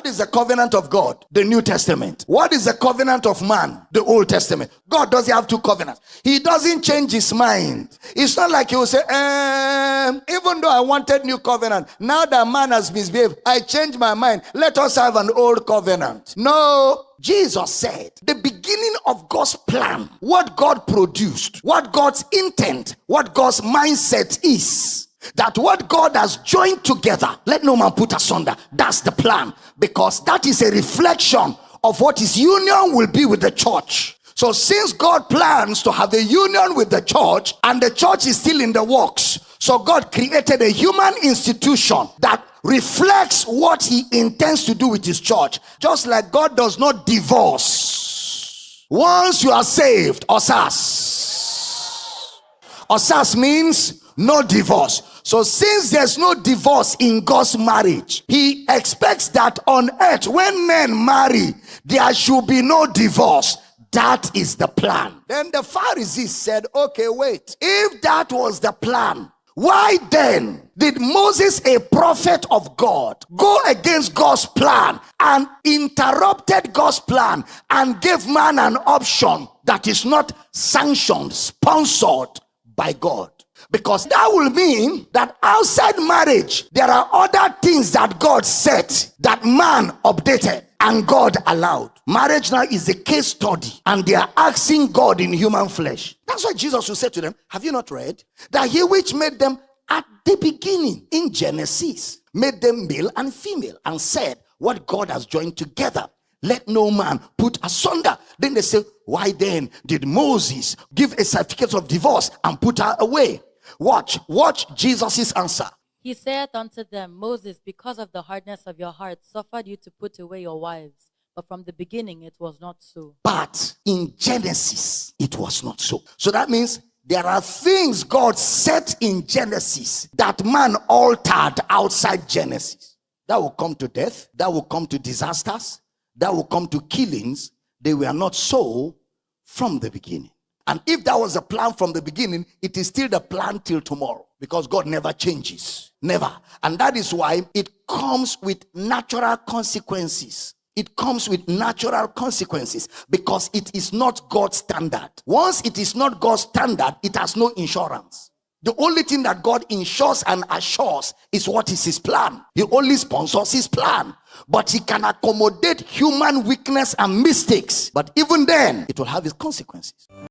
What is the covenant of God? The New Testament. What is the covenant of man? The Old Testament. God doesn't have two covenants. He doesn't change his mind. It's not like he will say, even though I wanted new covenant, now that man has misbehaved, I changed my mind. Let us have an old covenant. No. Jesus said, the beginning of God's plan, what God produced, what God's intent, what God's mindset is, that what God has joined together, let no man put asunder. That's the plan, because that is a reflection of what his union will be with the church. So since God plans to have a union with the church, and the church is still in the works, so God created a human institution that reflects what he intends to do with his church. Just like God does not divorce. Once you are saved, osas. Osas means no divorce. So since there's no divorce in God's marriage, he expects that on earth, when men marry, there should be no divorce. That is the plan. Then the Pharisees said, okay, wait. If that was the plan, why then did Moses, a prophet of God, go against God's plan and interrupted God's plan and gave man an option that is not sanctioned, sponsored by God? Because that will mean that outside marriage, there are other things that God set that man updated and God allowed. Marriage now is a case study, and they are asking God in human flesh. That's why Jesus will say to them, have you not read that he which made them at the beginning in Genesis made them male and female, and said, what God has joined together, let no man put asunder. Then they say, why then did Moses give a certificate of divorce and put her away? Watch Jesus' answer. He saith unto them, Moses, because of the hardness of your heart, suffered you to put away your wives. But from the beginning, it was not so. But in Genesis, it was not so. So that means there are things God set in Genesis that man altered outside Genesis. That will come to death. That will come to disasters. That will come to killings. They were not so from the beginning. And if that was a plan from the beginning, it is still the plan till tomorrow, because God never changes. Never. And that is why it comes with natural consequences. It comes with natural consequences because it is not God's standard. Once it is not God's standard, it has no insurance. The only thing that God insures and assures is what is his plan. He only sponsors his plan. But he can accommodate human weakness and mistakes. But even then, it will have its consequences.